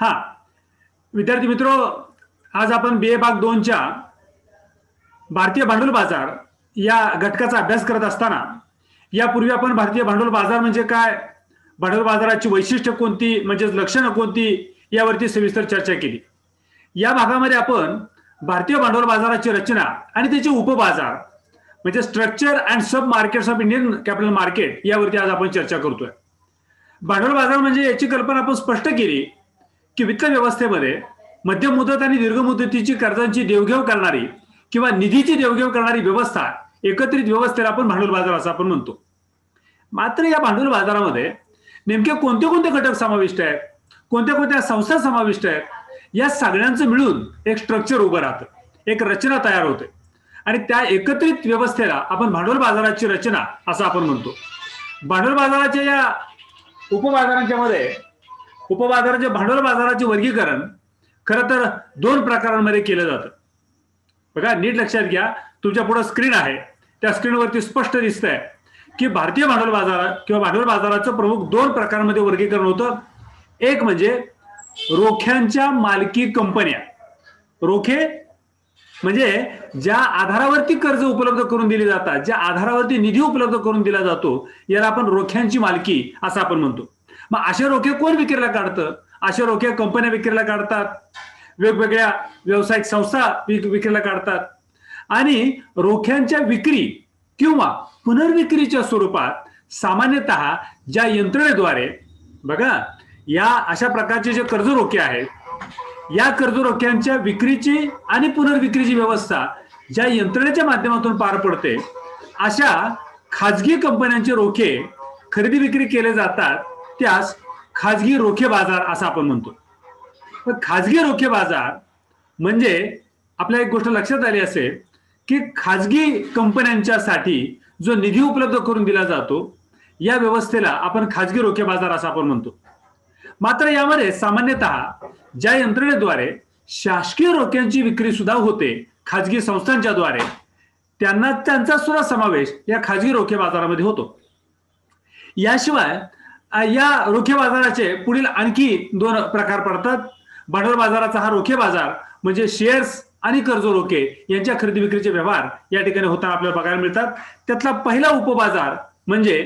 हा विद्यार्थी मित्रो, आज आपण BA भाग 2च्या भारतीय भांडवल बाजार या घटकाचा अभ्यास करत असताना यापूर्वी आपण भारतीय भांडवल बाजार म्हणजे काय, भांडवल बाजाराची वैशिष्ट्य कोणती, म्हणजे लक्षणं कोणती यावरती सविस्तर चर्चा केली। या भागामध्ये आपण भारतीय भांडवल बाजाराची रचना आणि त्याचे उपबाजार म्हणजे structure and sub markets of Indian capital market यावरती आज आपण चर्चा करतोय। भांडवल बाजार म्हणजे याची कल्पना आपण स्पष्ट केली की वित्त व्यवस्थेमध्ये मध्यम मुदत आणि दीर्घ मुदतीची कर्जांची देवघेव करणारी किंवा निधीची देवघेव करणारी व्यवस्था एकत्रित व्यवस्थेला आपण भांडवल बाजार असं आपण म्हणतो। मात्र या भांडवल बाजारामध्ये नेमके कोणते कोणते घटक समाविष्ट आहेत, कोणत्या कोणत्या संस्था समाविष्ट आहेत, या सगळ्यांचं मिळून एक स्ट्रक्चर उभं राहतं, एक रचना तयार होते आणि त्या एकत्रित व्यवस्थेला आपण भांडवल बाजाराची रचना असं आपण म्हणतो। भांडवल बाजाराच्या या उपबाजारांच्या मध्ये उपबाजाराच्या भांडवल बाजाराचे वर्गीकरण खरं तर दोन प्रकारांमध्ये केलं जातं। बघा, नीट लक्षात घ्या, तुमच्या पुढे स्क्रीन आहे, त्या स्क्रीनवरती स्पष्ट दिसतंय की भारतीय भांडवल बाजार किंवा भांडवल बाजाराचं प्रमुख दोन प्रकारांमध्ये वर्गीकरण होतं। एक म्हणजे रोख्यांच्या मालकी कंपन्या। रोखे म्हणजे ज्या आधारावरती कर्ज उपलब्ध करून दिले जातात, ज्या आधारावरती निधी उपलब्ध करून दिला जातो, याला आपण रोख्यांची मालकी असं आपण म्हणतो। मग असे रोखे कोण विक्रीला काढतं? असे रोखे कंपन्या विक्रीला काढतात, वेगवेगळ्या व्यावसायिक संस्था विक्रीला काढतात आणि रोख्यांच्या विक्री किंवा पुनर्विक्रीच्या स्वरूपात सामान्यतः ज्या यंत्रणेद्वारे, बघा, या अशा प्रकारचे जे कर्ज रोखे आहेत, या कर्ज रोख्यांच्या विक्रीची आणि पुनर्विक्रीची व्यवस्था ज्या यंत्रणेच्या माध्यमातून पार पडते, अशा खाजगी कंपन्यांचे रोखे खरेदी विक्री केले जातात, त्यास खाजगी रोखे बाजार असं आपण म्हणतो। पण खाजगी रोखे बाजार म्हणजे आपल्या एक गोष्ट लक्षात आली असेल की खाजगी कंपन्यांच्यासाठी जो निधी उपलब्ध करून दिला जातो, या व्यवस्थेला आपण खाजगी रोखे बाजार असं आपण म्हणतो। मात्र यामध्ये सामान्यतः ज्या यंत्रणेद्वारे शासकीय रोख्यांची विक्री सुद्धा होते खाजगी संस्थांच्या द्वारे, त्यांचा सुद्धा समावेश या खाजगी रोखे बाजारामध्ये होतो। याशिवाय या रोखे बाजाराचे पुढील आणखी दोन प्रकार पडतात। भांडवल बाजाराचा हा रोखे बाजार म्हणजे शेअर्स आणि कर्ज रोखे यांच्या खरेदी विक्रीचे व्यवहार या ठिकाणी होताना आपल्याला बघायला मिळतात। त्यातला पहिला उपबाजार म्हणजे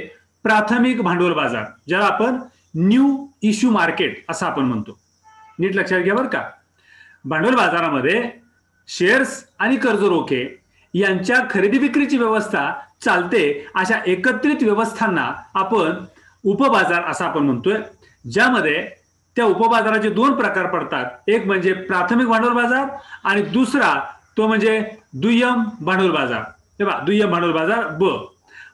प्राथमिक भांडवल बाजार, ज्याला आपण न्यू इश्यू मार्केट असं आपण म्हणतो। नीट लक्षात घ्या बरं का, भांडवल बाजारामध्ये शेअर्स आणि कर्ज रोखे यांच्या खरेदी विक्रीची व्यवस्था चालते, अशा एकत्रित व्यवस्थांना आपण उपबाजार असं आपण म्हणतोय। ज्यामध्ये त्या उपबाजाराचे दोन प्रकार पडतात, एक म्हणजे प्राथमिक भांडवल बाजार आणि दुसरा तो म्हणजे दुय्यम भांडवल बाजार। तेव्हा दुय्यम भांडवल बाजार ब।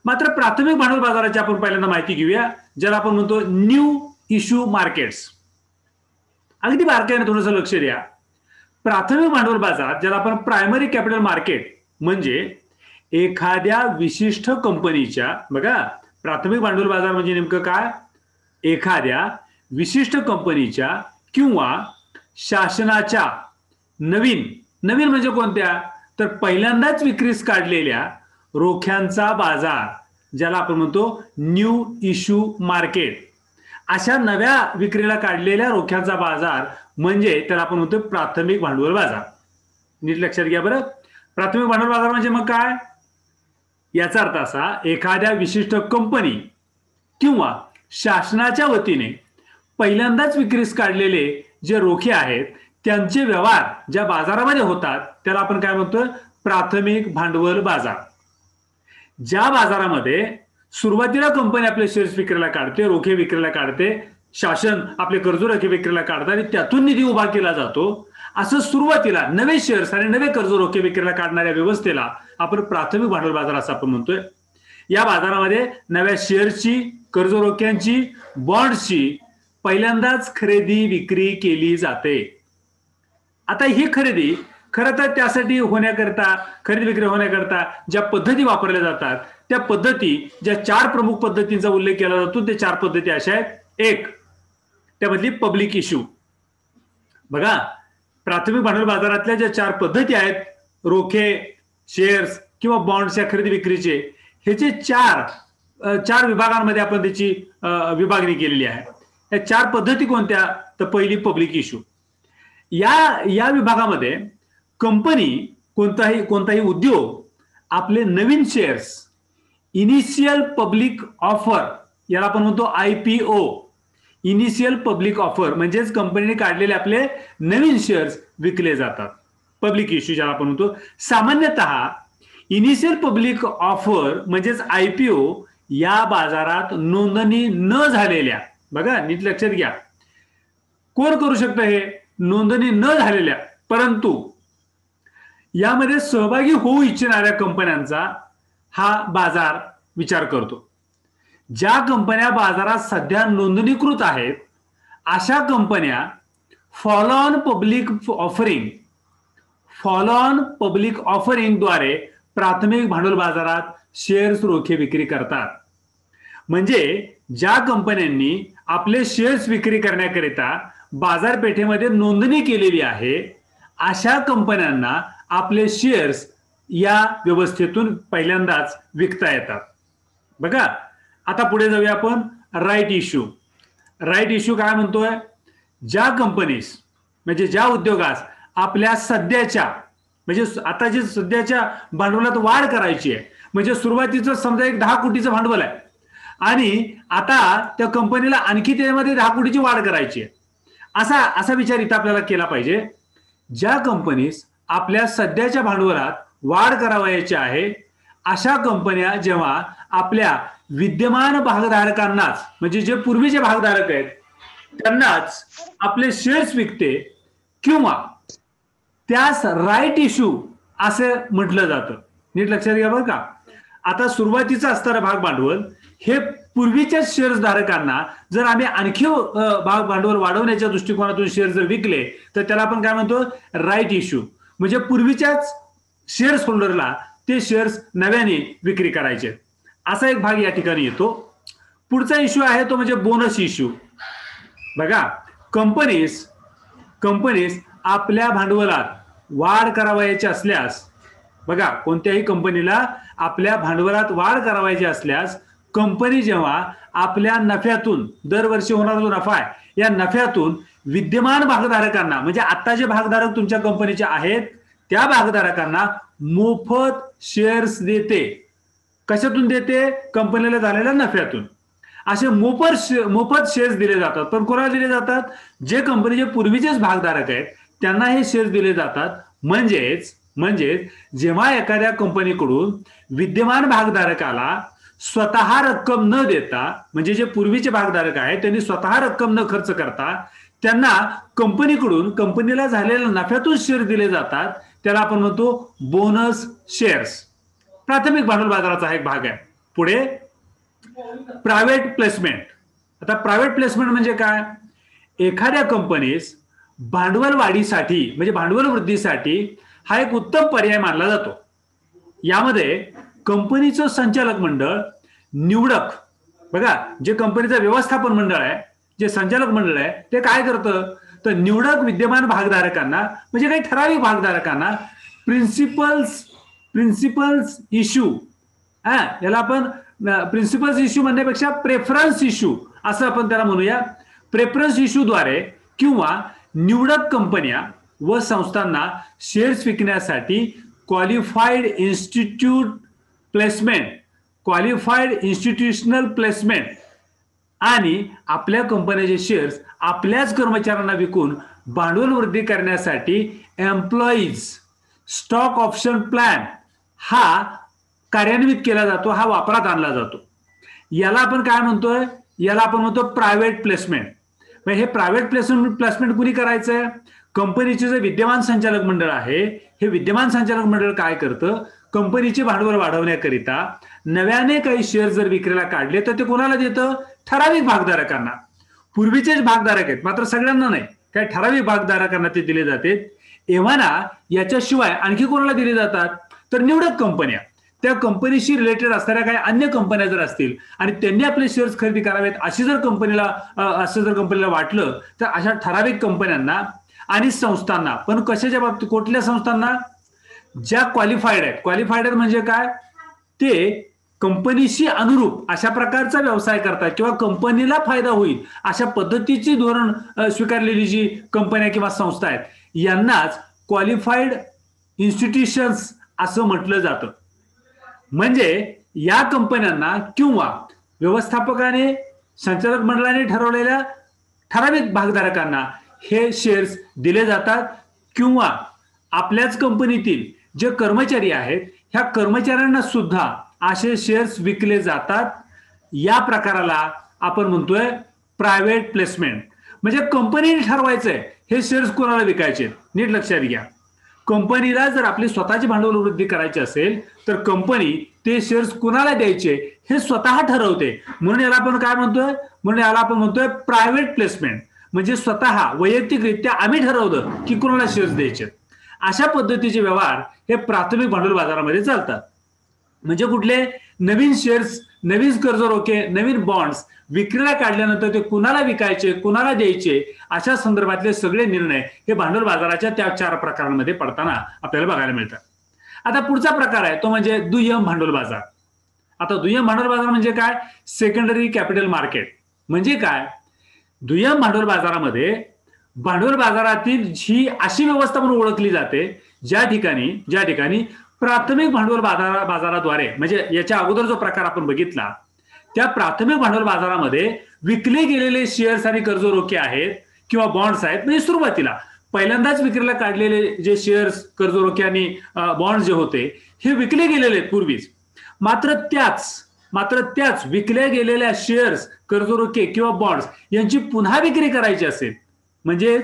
मात्र प्राथमिक भांडवल बाजाराची आपण पहिल्यांदा माहिती घेऊया, ज्याला आपण म्हणतो न्यू इश्यू मार्केट्स। अगदी बारकाईने थोडंसं लक्ष द्या। प्राथमिक भांडवल बाजार ज्याला आपण प्रायमरी कॅपिटल मार्केट म्हणजे एखाद्या विशिष्ट कंपनीच्या, बघा, प्राथमिक भांडवल बाजार म्हणजे नेमकं काय, एखाद्या विशिष्ट कंपनीच्या किंवा शासनाच्या नवीन म्हणजे कोणत्या, तर पहिल्यांदाच विक्रीस काढलेल्या रोख्यांचा बाजार, ज्याला आपण म्हणतो न्यू इश्यू मार्केट। अशा नव्या विक्रीला काढलेल्या रोख्यांचा बाजार म्हणजे त्याला आपण म्हणतो प्राथमिक भांडवल बाजार। नीट लक्षात घ्या बरं, प्राथमिक भांडवल बाजार म्हणजे मग काय, याचा अर्थ असा, एखाद्या विशिष्ट कंपनी किंवा शासनाच्या वतीने पहिल्यांदाच विक्रीस काढलेले जे रोखे आहेत त्यांचे व्यवहार ज्या बाजारामध्ये होतात त्याला आपण काय म्हणतो, प्राथमिक भांडवल बाजार। ज्या बाजारामध्ये सुरुवातीला कंपनी आपले शेअर्स विक्रीला काढते, रोखे विक्रीला काढते, शासन आपले कर्ज रोखे विक्रीला काढतात आणि त्यातून निधी उभा केला जातो, असं सुरुवातीला नवे शेअर्स आणि नवे कर्ज रोखे विक्रीला काढणाऱ्या व्यवस्थेला आपण प्राथमिक भांडवल बाजार असं आपण म्हणतोय। या बाजारामध्ये नव्या शेअर्सची, कर्ज रोख्यांची, बॉन्ड्सची पहिल्यांदाच खरेदी विक्री केली जाते। आता ही खरेदी खरं तर त्यासाठी होण्याकरता, खरेदी विक्री होण्याकरता ज्या पद्धती वापरल्या जातात, त्या पद्धती, ज्या चार प्रमुख पद्धतींचा उल्लेख केला जातो, ते चार पद्धती अशा आहेत। एक, त्यामधली पब्लिक इश्यू। बघा, प्राथमिक भांडवल बाजारातल्या ज्या चार पद्धती आहेत, रोखे, शेअर्स किंवा बॉन्ड्सच्या खरेदी विक्रीचे, ह्याचे चार विभागांमध्ये आपण त्याची विभागणी केलेली आहे। या चार पद्धती कोणत्या, तर पहिली पब्लिक इश्यू. या या विभागामध्ये कंपनी कोणताही उद्योग आपले नवीन शेअर्स इनिशियल पब्लिक ऑफर, याला आपण म्हणतो IPO, इनिशियल पब्लिक ऑफर, म्हणजेच कंपनीने काढलेले आपले नवीन शेअर्स विकले जातात. पब्लिक इश्यू ज्याला आपण म्हणतो. सामान्यतः इनिशियल पब्लिक ऑफर म्हणजेच IPO या बाजारात नोंदणी न झालेल्या, बघा नीट लक्षात घ्या, कोण करू शकतं हे? नोंदणी न झालेल्या परंतु यामध्ये सहभागी होऊ इच्छिणाऱ्या कंपन्यांचा हा बाजार विचार करतो. ज्या कंपन्या बाजारात सध्या नोंदणीकृत आहेत अशा कंपन्या फॉलो ऑन पब्लिक ऑफरिंग द्वारे प्राथमिक भांडवल बाजारात शेअर्स रोखे विक्री करतात. म्हणजे ज्या कंपन्यांनी आपले शेअर्स विक्री करण्याकरिता बाजारपेठेमध्ये नोंदणी केलेली आहे अशा कंपन्यांना आपले शेअर्स या व्यवस्थेतून पहिल्यांदाच विकता येतात. बघा आता पुढे जाऊया आपण. Right issue. राईट इश्यू काय म्हणतोय? ज्या कंपनीज म्हणजे ज्या उद्योगास आपल्या सध्याच्या म्हणजे आता जे सध्याच्या भांडवलात वाढ करायची आहे, म्हणजे सुरुवातीचं समजा एक 10 कोटीचं भांडवल आहे आणि आता त्या कंपनीला आणखी त्यामध्ये 10 कोटीची वाढ करायची आहे, असा विचार इथं आपल्याला केला पाहिजे. ज्या कंपनीज आपल्या सध्याच्या भांडवलात वाढ करावयाची आहे अशा कंपन्या जेव्हा आपल्या विद्यमान भागधारकांनाच, म्हणजे जे पूर्वीचे भागधारक आहेत त्यांनाच आपले शेअर्स विकते किंवा त्यास राईट इश्यू असं म्हटलं जातं. नीट लक्षात घ्या बरं का. आता सुरुवातीचं असणारं भाग भांडवल हे पूर्वीच्या शेअर्स धारकांना जर आम्ही आणखी भाग भांडवल वाढवण्याच्या दृष्टिकोनातून शेअर जर विकले तर त्याला आपण काय म्हणतो? Right issue. म्हणजे पूर्वीच्याच शेअर्स होल्डरला ते शेअर्स नव्याने विक्री करायचे, असा एक भाग या ठिकाणी येतो. पुढचा इश्यू आहे तो म्हणजे बोनस इश्यू. बघा कंपनीज आपल्या भांडवलात वाढ करावयाची असल्यास, बघा कोणत्याही कंपनीला आपल्या भांडवलात वाढ करावयाची असल्यास कंपनी जेव्हा आपल्या नफ्यातून, दरवर्षी होणारा जो नफा आहे या नफ्यातून विद्यमान भागधारकांना, म्हणजे आता जे भागधारक तुमच्या कंपनीचे आहेत त्या भागधारकांना मोफत शेअर्स देते. कशातून देते? कंपनीला झालेल्या नफ्यातून. असे मोफत शेअर्स दिले जातात. पण कोणाला दिले जातात? जे कंपनीचे पूर्वीचेच भागधारक आहेत त्यांना हे शेअर्स दिले जातात. म्हणजेच जेव्हा एखाद्या कंपनीकडून विद्यमान भागधारकाला स्वतः रक्कम न देता, म्हणजे जे पूर्वीचे भागधारक आहेत त्यांनी स्वतः रक्कम न खर्च करता त्यांना कंपनीकडून कंपनीला झालेल्या नफ्यातून शेअर दिले जातात, त्याला आपण म्हणतो बोनस शेअर्स. प्राथमिक भांडवल बाजाराचा हा एक भाग आहे. पुढे प्रायव्हेट प्लेसमेंट. आता प्रायव्हेट प्लेसमेंट म्हणजे काय? एखाद्या कंपनीस भांडवल वाढीसाठी म्हणजे भांडवल वृद्धीसाठी हा एक उत्तम पर्याय मानला जातो. यामध्ये कंपनीचं संचालक मंडळ निवडक, बघा जे कंपनीचं व्यवस्थापन मंडळ आहे, जे संचालक मंडळ आहे ते काय करतं? तर निवडक विद्यमान भागधारकांना, म्हणजे काही ठराविक भागधारकांना प्रिन्सिपल्स इश्यू, याला आपण प्रिन्सिपल्स इश्यू म्हणण्यापेक्षा प्रेफरन्स इश्यू असं आपण त्याला म्हणूया. प्रेफरन्स इश्यूद्वारे किंवा निवडक कंपन्या व संस्थांना शेअर्स विकण्यासाठी क्वालिफाईड इन्स्टिट्यूशनल प्लेसमेंट आणि आपल्या कंपनीचे शेअर्स आपल्याच कर्मचाऱ्यांना विकून भांडवल वृद्धी करण्यासाठी एम्प्लॉईज स्टॉक ऑप्शन प्लॅन हा कार्यान्वित केला जातो, हा वापरात आणला जातो. याला आपण काय म्हणतोय? याला आपण म्हणतो प्रायव्हेट प्लेसमेंट. हे प्रायव्हेट प्लेसमेंट कुणी करायचंय? कंपनीचे जे विद्यमान संचालक मंडळ आहे हे विद्यमान संचालक मंडळ काय करतं? कंपनीचे भांडवल वाढवण्याकरिता नव्याने काही शेअर जर विक्रीला काढले तर ते कोणाला देतं? ठराविक भागधारकांना. पूर्वीचेच भागधारक आहेत मात्र सगळ्यांना नाही, काही ठराविक भागधारकांना ते दिले जाते. एव्हाना याच्याशिवाय आणखी कोणाला दिले जातात? तर निवडक कंपन्या, त्या कंपनीशी रिलेटेड असणाऱ्या काही अन्य कंपन्या जर असतील आणि त्यांनी आपले शेअर्स खरेदी करावेत असं जर कंपनीला वाटलं तर अशा ठराविक कंपन्यांना आणि संस्थांना, पण कशाच्या बाबतीत? कुठल्या संस्थांना? ज्या क्वालिफाईड आहेत. क्वालिफाईड म्हणजे काय? ते कंपनीशी अनुरूप अशा प्रकारचा व्यवसाय करतात किंवा कंपनीला फायदा होईल अशा पद्धतीची धोरण स्वीकारलेली जी कंपन्या किंवा संस्था आहेत यांनाच क्वालिफाईड इन्स्टिट्यूशन्स असं म्हटलं जातं. म्हणजे या कंपन्यांना किंवा व्यवस्थापकाने संचालक मंडळाने ठरवलेल्या ठराविक भागधारकांना हे शेअर्स दिले जातात किंवा आपल्याच कंपनीतील जे कर्मचारी आहेत ह्या कर्मचाऱ्यांना सुद्धा असे शेअर्स विकले जातात. या प्रकाराला आपण म्हणतोय प्रायव्हेट प्लेसमेंट. म्हणजे कंपनीने ठरवायचंय हे शेअर्स कोणाला विकायचे. नीट लक्षात घ्या, कंपनीला जर आपली स्वतःची भांडवल वृद्धी करायची असेल तर कंपनी ते शेअर्स कुणाला द्यायचे हे स्वतः ठरवते. म्हणून याला आपण काय म्हणतोय, प्रायव्हेट प्लेसमेंट. म्हणजे स्वतः वैयक्तिकरित्या आम्ही ठरवलं की कुणाला शेअर्स द्यायचे. अशा पद्धतीचे व्यवहार हे प्राथमिक भांडवल बाजारामध्ये चालतात. म्हणजे कुठले नवीन शेअर्स, नवीन कर्ज रोखे, नवीन बॉन्ड्स विक्रीला काढल्यानंतर ते कुणाला विकायचे, कुणाला द्यायचे अशा संदर्भातले सगळे निर्णय हे भांडवल बाजाराच्या त्या 4 प्रकारांमध्ये पडताना आपल्याला बघायला मिळतात. आता पुढचा प्रकार आहे तो म्हणजे दुय्यम भांडवल बाजार. आता दुय्यम भांडवल बाजार म्हणजे काय? Secondary capital market. म्हणजे काय? दुय्यम भांडवल बाजारामध्ये भांडवल बाजारातील ही अशी व्यवस्था म्हणून ओळखली जाते ज्या ठिकाणी प्राथमिक भांडवल बाजाराद्वारे, म्हणजे याच्या अगोदर जो प्रकार आपण बघितला त्या प्राथमिक भांडवल बाजारामध्ये विकले गेलेले शेअर्स आणि कर्ज रोखे आहेत किंवा बॉन्ड्स आहेत. म्हणजे सुरुवातीला पहिल्यांदाच विक्रीला काढलेले जे शेअर्स, कर्ज रोखे आणि बॉन्ड्स जे होते हे विकले गेलेले आहेत पूर्वीच. मात्र त्याच विकल्या गेलेल्या शेअर्स, कर्ज रोखे किंवा बॉन्ड्स यांची पुन्हा विक्री करायची असेल, म्हणजे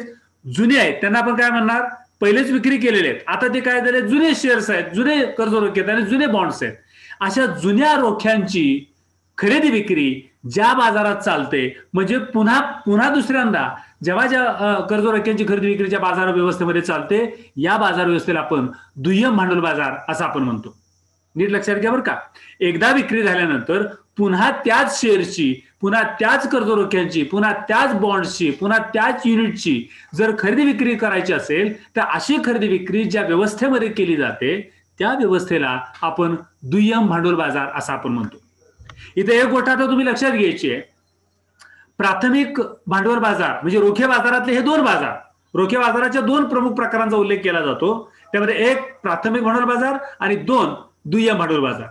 जुने आहेत त्यांना आपण काय म्हणणार, पहिलेच विक्री केलेले आहेत, आता ते काय झाले, जुने शेअर्स आहेत, जुने कर्ज रोखे आहेत आणि जुने बॉन्ड्स आहेत. अशा जुन्या रोख्यांची खरेदी विक्री ज्या बाजारात चालते, म्हणजे पुन्हा दुसऱ्यांदा जेव्हा कर्ज रोख्यांची खरेदी विक्रीच्या बाजार व्यवस्थेमध्ये चालते, या बाजार व्यवस्थेला आपण दुय्यम भांडवल बाजार असं आपण म्हणतो. नीट लक्षात घ्या बरं का. एकदा विक्री झाल्यानंतर पुन्हा त्याच शेअर्सची, पुन्हा त्याच कर्ज रोख्यांची, पुन्हा त्याच बॉन्ड्सची, पुन्हा त्याच युनिटची जर खरेदी विक्री करायची असेल तर अशी खरेदी विक्री ज्या व्यवस्थेमध्ये केली जाते त्या व्यवस्थेला आपण दुय्यम भांडवल बाजार असं आपण म्हणतो. इथे एक गोष्ट आता तुम्ही लक्षात घ्यायची आहे. प्राथमिक भांडवल बाजार म्हणजे रोखे बाजारातले हे 2 बाजार, रोखे बाजाराच्या 2 प्रमुख प्रकारांचा उल्लेख केला जातो. त्यामध्ये एक प्राथमिक भांडवल बाजार आणि 2 दुय्यम भांडवल बाजार.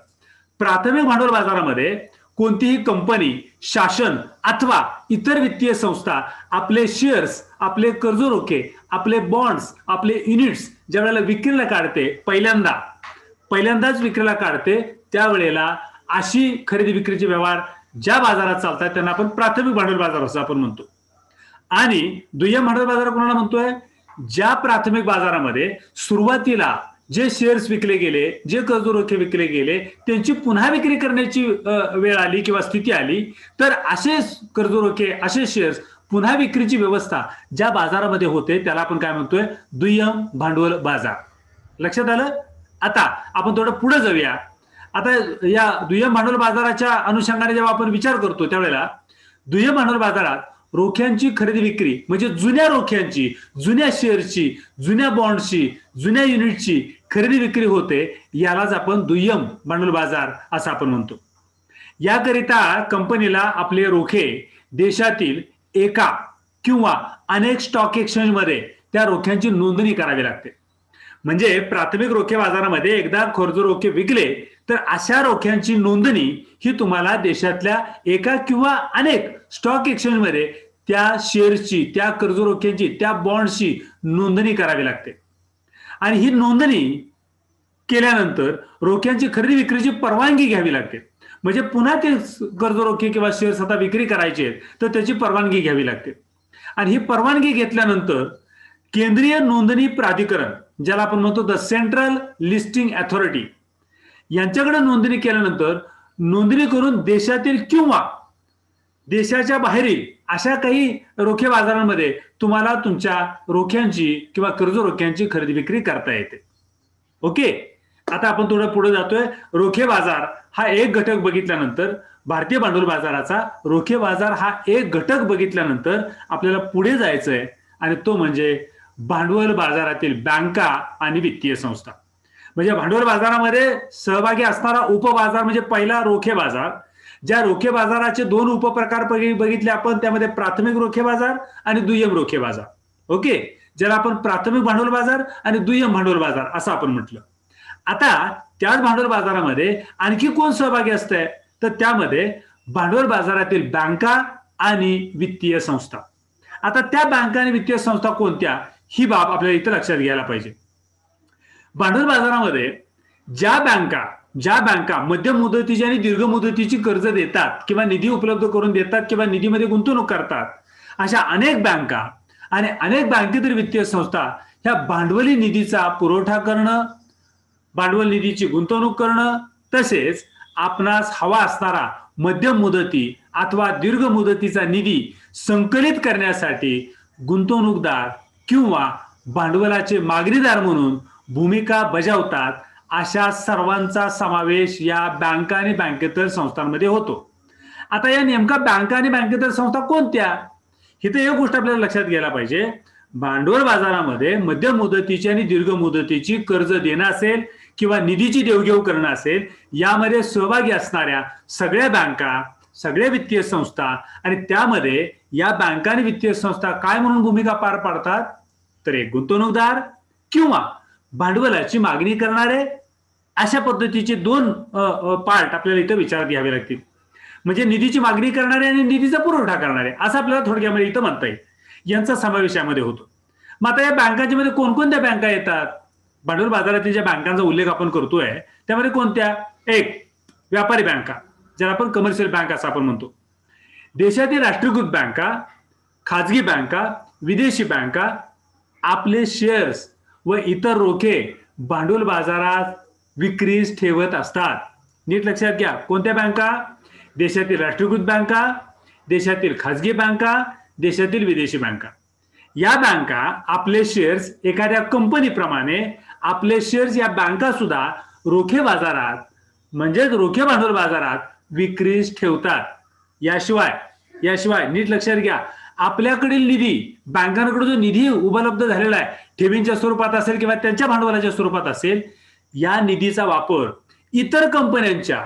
प्राथमिक भांडवल बाजारामध्ये कोणतीही कंपनी, शासन अथवा इतर वित्तीय संस्था आपले शेअर्स, आपले कर्ज रोखे, आपले बॉन्ड्स, आपले युनिट्स ज्या वेळेला विक्रीला काढते, पहिल्यांदाच विक्रीला काढते, त्यावेळेला अशी खरेदी विक्रीचे व्यवहार ज्या बाजारात चालतात त्यांना आपण प्राथमिक भांडवल बाजार असं आपण म्हणतो. आणि दुय्यम भांडवल बाजार कोणाला म्हणतोय? ज्या प्राथमिक बाजारामध्ये सुरुवातीला जे शेअर्स विकले गेले, जे कर्ज रोखे विकले गेले त्यांची पुन्हा विक्री करण्याची वेळ आली किंवा स्थिती आली तर असे कर्ज रोखे, असे शेअर्स पुन्हा विक्रीची व्यवस्था ज्या बाजारामध्ये होते त्याला आपण काय म्हणतोय? दुय्यम भांडवल बाजार. लक्षात आलं? आता आपण थोडं पुढे जाऊया. आता या दुय्यम भांडवल बाजाराच्या अनुषंगाने जेव्हा आपण विचार करतो त्यावेळेला दुय्यम भांडवल बाजारात रोख्यांची खरेदी विक्री म्हणजे जुन्या रोख्यांची, जुन्या शेअर्सची, जुन्या बॉन्ड्सची, जुन्या युनिटची खरेदी विक्री होते, यालाच आपण दुय्यम भांडवल बाजार असं आपण म्हणतो. याकरिता कंपनीला आपले रोखे देशातील एका किंवा अनेक स्टॉक एक्सचेंजमध्ये त्या रोख्यांची नोंदणी करावी लागते. म्हणजे प्राथमिक रोखे बाजारामध्ये एकदा कर्ज रोखे विकले तर अशा रोख्यांची नोंदणी ही तुम्हाला देशातल्या एका किंवा अनेक स्टॉक एक्सचेंजमध्ये त्या शेअर्सची, त्या कर्ज रोख्यांची, त्या बॉन्ड्सची नोंदणी करावी लागते. आणि ही नोंदणी केल्यानंतर रोख्यांची खरेदी विक्रीची परवानगी घ्यावी लागते. म्हणजे पुन्हा ते कर्ज रोखे किंवा शेअर्स आता विक्री करायचे आहेत तर त्याची परवानगी घ्यावी लागते. आणि ही परवानगी घेतल्यानंतर केंद्रीय नोंदणी प्राधिकरण, ज्याला आपण म्हणतो द सेंट्रल लिस्टिंग अथॉरिटी, यांच्याकडे नोंदणी केल्यानंतर नोंदणी करून देशातील किंवा देशाच्या बाहेरील अशा काही रोखे बाजारांमध्ये तुम्हाला तुमच्या रोख्यांची किंवा कर्ज रोख्यांची खरेदी विक्री करता येते. ओके. आता आपण थोडं पुढे जातोय. रोखे बाजार हा एक घटक बघितल्यानंतर, भारतीय भांडवल बाजाराचा रोखे बाजार हा एक घटक बघितल्यानंतर आपल्याला पुढे जायचंय आणि तो म्हणजे भांडवल बाजारातील बँका आणि वित्तीय संस्था. म्हणजे भांडवल बाजारामध्ये सहभागी असणारा उपबाजार म्हणजे पहिला रोखे बाजार. ज्या रोखे बाजाराचे दोन उपप्रकार बघितले आपण, त्यामध्ये प्राथमिक रोखे बाजार आणि दुय्यम रोखे बाजार. ओके, ज्याला आपण प्राथमिक भांडवल बाजार आणि दुय्यम भांडवल बाजार असं आपण म्हटलं. आता त्याच भांडवल बाजारामध्ये आणखी कोण सहभागी असतंय, तर त्यामध्ये भांडवल बाजारातील बँका आणि वित्तीय संस्था. आता त्या बँका आणि वित्तीय संस्था कोणत्या, ही बाब आपल्याला इथं लक्षात घ्यायला पाहिजे. भांडवल बाजारामध्ये ज्या बँका मध्यम मुदतीची आणि दीर्घ मुदतीची कर्ज देतात किंवा निधी उपलब्ध करून देतात किंवा निधीमध्ये गुंतवणूक करतात, अशा अनेक बँका आणि अनेक बँकेतील वित्तीय संस्था ह्या भांडवली निधीचा पुरवठा करणं, भांडवल निधीची गुंतवणूक करणं, तसेच आपणास हवा असणारा मध्यम मुदती अथवा दीर्घ मुदतीचा निधी संकलित करण्यासाठी गुंतवणूकदार किंवा भांडवलाचे मागणीदार म्हणून भूमिका बजावतात. अशा सर्वांचा समावेश या बँका आणि बँकेतर संस्थांमध्ये होतो. आता या नेमका बँका आणि बँकेतर संस्था कोणत्या, इथे एक गोष्ट आपल्याला लक्षात घ्यायला पाहिजे. भांडवल बाजारामध्ये मध्यम मुदतीची आणि दीर्घ मुदतीची कर्ज देणं असेल किंवा निधीची देवघेव करणं असेल, यामध्ये सहभागी असणाऱ्या सगळ्या बँका, सगळ्या वित्तीय संस्था आणि त्यामध्ये या बँका आणि वित्तीय संस्था काय म्हणून भूमिका पार पाडतात, तर एक गुंतवणूकदार किंवा भांडवलाची मागणी करणारे, अशा पद्धतीचे दोन पार्ट आपल्याला इथं विचारात घ्यावे लागतील. म्हणजे निधीची मागणी करणारे आणि निधीचा पुरवठा करणारे असं आपल्याला थोडक्यामध्ये इथं म्हणता येईल. यांचा समावेश यामध्ये होतो. मग आता या बँकांच्या मध्ये कोणकोणत्या बँका येतात, भांडवल बाजारातील ज्या बँकांचा उल्लेख आपण करतोय त्यामध्ये कोणत्या, एक व्यापारी बँका, ज्याला आपण कमर्शियल बँक असं आपण म्हणतो. देशातील राष्ट्रीयकृत बँका, खाजगी बँका, विदेशी बँका आपले शेअर्स व इतर रोखे भांडवल बाजारात विक्रीस ठेवत असतात. नीट लक्षात घ्या, कोणत्या बँका, देशातील राष्ट्रीयकृत बँका, देशातील खाजगी बँका, देशातील विदेशी बँका. या बँका आपले शेअर्स एखाद्या कंपनीप्रमाणे आपले शेअर्स या बँका सुद्धा रोखे बाजारात म्हणजेच रोखे भांडवल बाजारात विक्रीस ठेवतात. याशिवाय नीट लक्षात घ्या, आपल्याकडील निधी, बँकांकडे जो निधी उपलब्ध झालेला आहे, ठेवींच्या स्वरूपात असेल किंवा त्यांच्या भांडवलाच्या स्वरूपात असेल, या निधीचा वापर इतर कंपन्यांच्या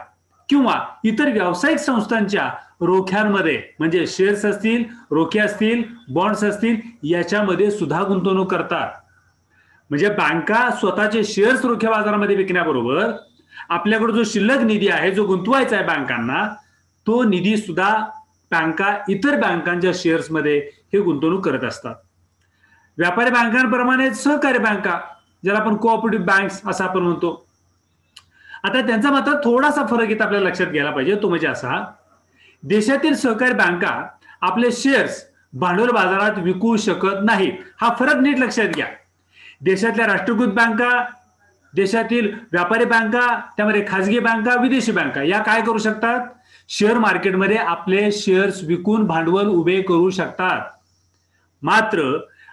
किंवा इतर व्यावसायिक संस्थांच्या रोख्यांमध्ये म्हणजे शेअर्स असतील, रोखे असतील, बॉन्ड्स असतील, याच्यामध्ये सुद्धा गुंतवणूक करतात. म्हणजे बँका स्वतःचे शेअर्स रोखे बाजारामध्ये विकण्याबरोबर आपल्याकडे जो शिल्लक निधी आहे, जो गुंतवायचा आहे बँकांना, तो निधी सुद्धा बँका इतर बँकांच्या शेअर्समध्ये हे गुंतवणूक करत असतात. व्यापारी बँकांप्रमाणे सहकारी बँका, ज्याला आपण कोऑपरेटिव्ह बँक्स असं आपण म्हणतो. आता त्यांचा मात्र थोडासा फरक इथं आपल्याला लक्षात घ्यायला पाहिजे, तो म्हणजे असा, देशातील सहकारी बँका आपले शेअर्स भांडवल बाजारात विकू शकत नाहीत. हा फरक नीट लक्षात घ्या. देशातल्या राष्ट्रीयकृत बँका, देशातील व्यापारी बँका, त्यामध्ये खाजगी बँका, विदेशी बँका या काय करू शकतात, शेअर मार्केटमध्ये आपले शेअर्स विकून भांडवल उभे करू शकतात. मात्र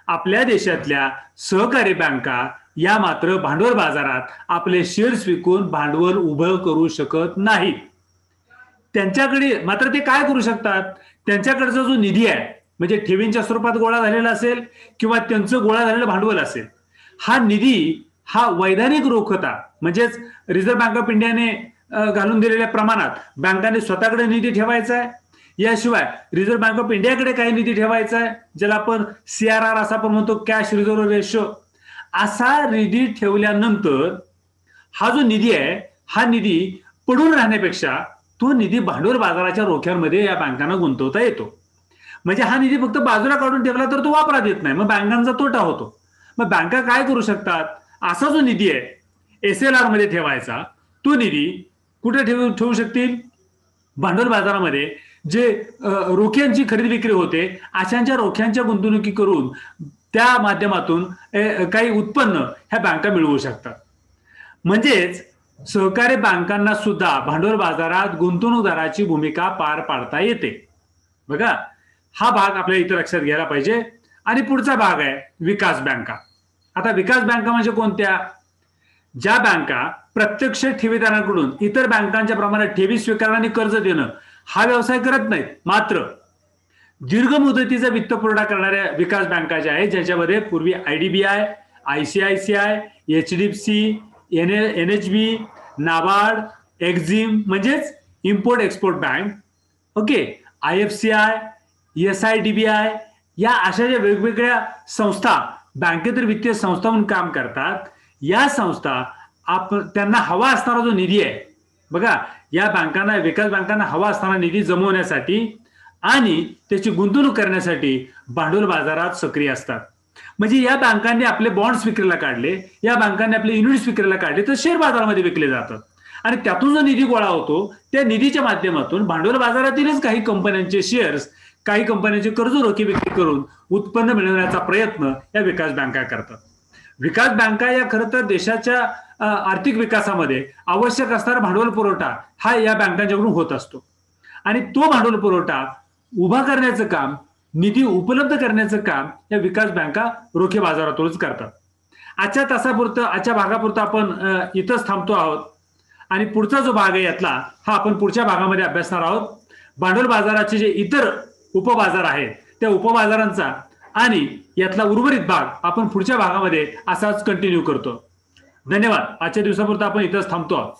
आपल्या देशातल्या सहकारी बँका या मात्र भांडवल बाजारात आपले शेअर्स विकून भांडवल उभं करू शकत नाहीत. त्यांच्याकडे मात्र ते काय करू शकतात, त्यांच्याकडचा जो निधी आहे म्हणजे ठेवींच्या स्वरूपात गोळा झालेला असेल किंवा त्यांचं गोळा झालेलं भांडवल असेल, हा निधी हा वैधानिक रोखता म्हणजेच रिझर्व्ह बँक ऑफ इंडियाने घालून दिलेल्या प्रमाणात बँकांनी स्वतःकडे निधी ठेवायचा आहे. याशिवाय रिझर्व्ह बँक ऑफ इंडियाकडे काही निधी ठेवायचा आहे, ज्याला आपण CRR असं आपण म्हणतो, कॅश रिझर्व्ह रेशो. असा निधी ठेवल्यानंतर हा जो निधी आहे, हा निधी पडून राहण्यापेक्षा तो निधी भांडवल बाजाराच्या रोख्यांमध्ये या बँकांना गुंतवता येतो. म्हणजे हा निधी फक्त बाजूला काढून ठेवला तर तो वापरात येत नाही, मग बँकांचा तोटा होतो. मग बँका काय करू शकतात, असा जो निधी आहे SLR मध्ये ठेवायचा, तो निधी कुठे ठेवू शकतील, भांडवल बाजारामध्ये जे रोख्यांची खरेदी विक्री होते अशांच्या रोख्यांच्या गुंतवणुकी करून त्या माध्यमातून काही उत्पन्न ह्या बँका मिळवू शकतात. म्हणजेच सहकारी बँकांना सुद्धा भांडवल बाजारात गुंतवणूकदाराची भूमिका पार पाडता येते. बघा, हा भाग आपल्याला इथे लक्षात घ्यायला पाहिजे. आणि पुढचा भाग आहे विकास बँका. आता विकास बँका म्हणजे कोणत्या, ज्या बँका प्रत्यक्ष ठेवीदारांकडून इतर बँकांच्या प्रमाणात ठेवी स्वीकारणं आणि कर्ज देणं हा व्यवसाय करत नाहीत, मात्र दीर्घ मुदतीचा वित्त पुरवठा करणाऱ्या विकास बँका ज्या आहेत, ज्याच्यामध्ये पूर्वी IDBI, ICICI, HDFC, NHB, NABARD, EXIM म्हणजेच import export bank, okay, IFCI, SIDBI, या अशा ज्या वेगवेगळ्या संस्था बँकेतर वित्तीय संस्था म्हणून काम करतात, या संस्था त्यांना हवा असणारा जो निधी आहे बघा, या बँकांना, विकास बँकांना हवा असणारा निधी जमवण्यासाठी आणि त्याची गुंतवणूक करण्यासाठी भांडवल बाजारात सक्रिय असतात. म्हणजे या बँकांनी आपले बॉन्ड्स विक्रीला काढले, या बँकांनी आपले युनिट्स विक्रीला काढले तर शेअर बाजारामध्ये विकले जातात आणि त्यातून जो निधी गोळा होतो त्या निधीच्या माध्यमातून भांडवल बाजारातीलच काही कंपन्यांचे शेअर्स, काही कंपन्यांचे कर्ज रोखे विक्री करून उत्पन्न मिळवण्याचा प्रयत्न या विकास बँका करतात. विकास बँका या खरं तर देशाच्या आर्थिक विकासामध्ये आवश्यक असणारा भांडवल पुरवठा हा या बँकांच्याकडून होत असतो आणि तो भांडवल पुरवठा उभा करण्याचं काम, निधी उपलब्ध करण्याचं काम या विकास बँका रोखे बाजारातूनच करतात. आजच्या तासापुरतं, आजच्या भागापुरतं आपण इथंच थांबतो आहोत आणि पुढचा जो भाग आहे यातला हा आपण पुढच्या भागामध्ये अभ्यासणार आहोत. भांडवल बाजाराचे जे इतर उपबाजार आहेत त्या उपबाजारांचा आणि यातला उर्वरित भाग आपण पुढच्या भागामध्ये असाच कंटिन्यू करतो. धन्यवाद. आजच्या दिवसापुरतं आपण इथंच थांबतो आहोत.